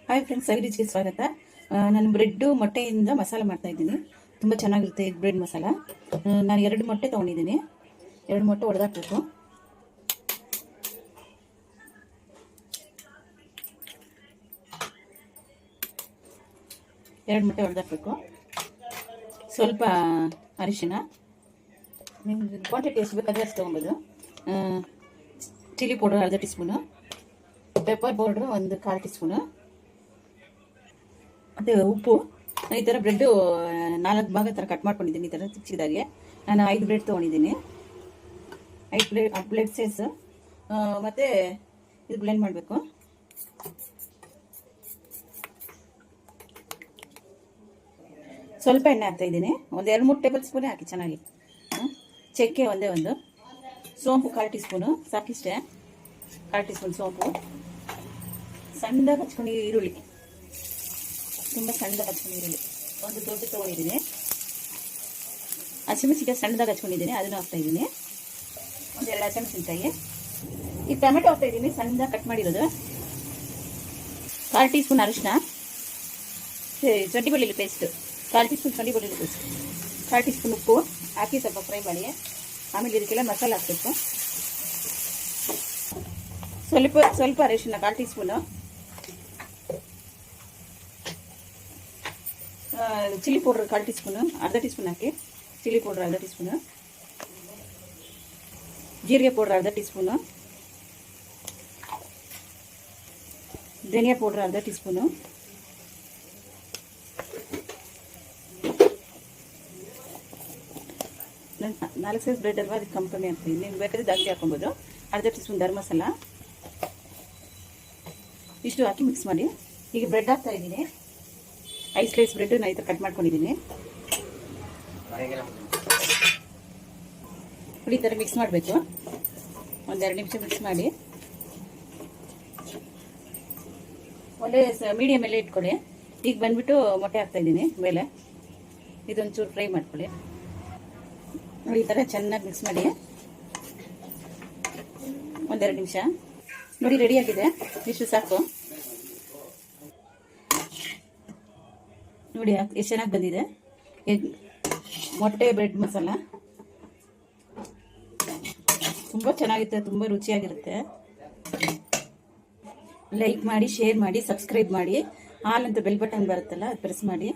Hi friends, ಸವಿರುಚಿಗೆ ಸ್ವಾಗತ. ನಾನು bread ಮೊಟ್ಟೆಯಿಂದ ಮಸಾಲ ಮಾಡ್ತಾ ಇದ್ದೀನಿ. ತುಂಬ ಚೆನ್ನಾಗಿರುತ್ತೆ ಎಗ್ ಬ್ರೆಡ್ ಮಸಾಲ. ನಾನು 2 ಮೊಟ್ಟೆ ತೊಗೊಂಡಿದ್ದೀನಿ. 2 ಮೊಟ್ಟೆ ಒಡೆದಾಕಬೇಕು. ಸ್ವಲ್ಪ ಅರಿಶಿನ, ನಿಮ್ಗೆ ಕ್ವಾಂಟಿಟಿ ಎಷ್ಟು ಬೇಕಾದರೆ ಅಷ್ಟು ತೊಗೊಬೋದು. ಚಿಲ್ಲಿ ಪೌಡರ್ ಅರ್ಧ tea spoon, pepper powder 1/4 tea spoon, ಮತ್ತು ಉಪ್ಪು. ಈ ಥರ ಬ್ರೆಡ್ಡು 4 ಭಾಗ ಥರ ಕಟ್ ಮಾಡ್ಕೊಂಡಿದ್ದೀನಿ. ಈ ಥರ ಚಿಕ್ಕದಾಗೆ ನಾನು 5 ಬ್ರೆಡ್ ತೊಗೊಂಡಿದ್ದೀನಿ. 5 ಬ್ರೆಡ್ ಸೈಜ್. ಮತ್ತು ಇದು ಬ್ಲೆಂಡ್ ಮಾಡಬೇಕು. ಸ್ವಲ್ಪ ಎಣ್ಣೆ ಹಾಕ್ತಾಯಿದ್ದೀನಿ. ಒಂದು 2-3 ಟೇಬಲ್ ಸ್ಪೂನೇ ಹಾಕಿ ಚೆನ್ನಾಗಿ. ಚಕ್ಕೆ ಒಂದು ಸೋಂಪು 1/4 ಟೀ ಸ್ಪೂನು ಸಾಕಿಷ್ಟೇ. 1/4 ಟೀ ಸ್ಪೂನ್ ಸೋಂಪು. ಸಣ್ಣದಾಗಿ ಹಚ್ಕೊಂಡು ಈರುಳ್ಳಿ, ತುಂಬ ಸಣ್ಣದಾಗಿ ಹಚ್ಕೊಂಡು ಈರುಳ್ಳಿ ಒಂದು ದೊಡ್ಡ ತೊಗೊಂಡಿದ್ದೀನಿ. ಹಸಿಮೆಣಸಿನಕಾಯಿ ಸಣ್ಣದಾಗಿ ಹಚ್ಕೊಂಡಿದ್ದೀನಿ, ಅದನ್ನು ಹಾಕ್ತಾಯಿದ್ದೀನಿ. ಒಂದು 2 ಹಸಿಮೆಣಸಿನಕಾಯಿ. ಈ ಟೊಮೆಟೊ ಹಾಕ್ತಾಯಿದ್ದೀನಿ, ಸಣ್ಣದಾಗಿ ಕಟ್ ಮಾಡಿರೋದು. 1/4 ಟೀ ಸ್ಪೂನ್ ಅರಿಶಿನ, ಶುಂಠಿ ಬೆಳ್ಳುಳ್ಳಿ ಪೇಸ್ಟ್ 1/4 ಟೀ ಸ್ಪೂನ್ ಶುಂಠಿ ಬೆಳ್ಳುಳ್ಳಿ ಪೇಸ್ಟ್, 1/4 ಟೀ ಸ್ಪೂನ್ ಉಪ್ಪು ಹಾಕಿ ಸ್ವಲ್ಪ ಫ್ರೈ ಮಾಡಿ. ಆಮೇಲೆ ಇದಕ್ಕೆಲ್ಲ ಮಸಾಲೆ ಹಾಕಬೇಕು. ಸ್ವಲ್ಪ ಅರಿಶಿನ 1/4 tea spoon, chilli powder 1/4 tea spoon, ಅರ್ಧ ಟೀ ಸ್ಪೂನ್ ಹಾಕಿ. ಚಿಲ್ಲಿ ಪೌಡ್ರ್ ಅರ್ಧ ಟೀ ಸ್ಪೂನು, ಜೀರಿಗೆ ಪೌಡ್ರ್ ಅರ್ಧ ಟೀ ಸ್ಪೂನು, ಧನಿಯಾ ಪೌಡ್ರ್ ಅರ್ಧ ಟೀ ಸ್ಪೂನು, ನಾನು 4 ಸೈಜ್ ಬ್ರೆಡ್ ಅಲ್ವಾ, ಅದಕ್ಕೆ ಕಮ್ಮಿ ಹಾಕ್ತೀನಿ. ನೀವು ಬೇಕಾದ್ರೆ ಜಾಸ್ತಿ ಹಾಕೊಬೋದು. ಅರ್ಧ ಟೀ ಸ್ಪೂನ್ ಗರಂ ಮಸಾಲ ಇಷ್ಟು ಹಾಕಿ ಮಿಕ್ಸ್ ಮಾಡಿ. ಈಗ ಬ್ರೆಡ್ ಹಾಕ್ತಾ ಇದ್ದೀನಿ. 5 ಸ್ಲೈಸ್ ಬ್ರೆಡ್ ನಾನು ಈ ಥರ ಕಟ್ ಮಾಡ್ಕೊಂಡಿದ್ದೀನಿ. ಈ ಥರ ಮಿಕ್ಸ್ ಮಾಡಬೇಕು. ಒಂದು 2 ನಿಮಿಷ ಮಿಕ್ಸ್ ಮಾಡಿ ಒಳ್ಳೆ ಮೀಡಿಯಮಲ್ಲೇ ಇಟ್ಕೊಳ್ಳಿ. ಈಗ ಬಂದುಬಿಟ್ಟು ಮೊಟ್ಟೆ ಹಾಕ್ತಾಯಿದ್ದೀನಿ ಮೇಲೆ. ಇದೊಂಚೂರು ಫ್ರೈ ಮಾಡ್ಕೊಳ್ಳಿ. ನೋಡಿ, ಈ ಥರ ಚೆನ್ನಾಗಿ ಮಿಕ್ಸ್ ಮಾಡಿ. ಒಂದು 2 ನಿಮಿಷ ನೋಡಿ, ರೆಡಿಯಾಗಿದೆ. ಇಷ್ಟು ಸಾಕು. ನೋಡಿ ಎಷ್ಟು ಚೆನ್ನಾಗಿ ಬಂದಿದೆ ಮೊಟ್ಟೆ ಬ್ರೆಡ್ ಮಸಾಲ. ತುಂಬ ಚೆನ್ನಾಗಿರುತ್ತೆ, ತುಂಬ ರುಚಿಯಾಗಿರುತ್ತೆ. ಲೈಕ್ ಮಾಡಿ, ಶೇರ್ ಮಾಡಿ, ಸಬ್ಸ್ಕ್ರೈಬ್ ಮಾಡಿ. ಹಾಲ್ ಅಂತ ಬೆಲ್ ಬಟನ್ ಬರುತ್ತಲ್ಲ, ಅದು ಪ್ರೆಸ್ ಮಾಡಿ.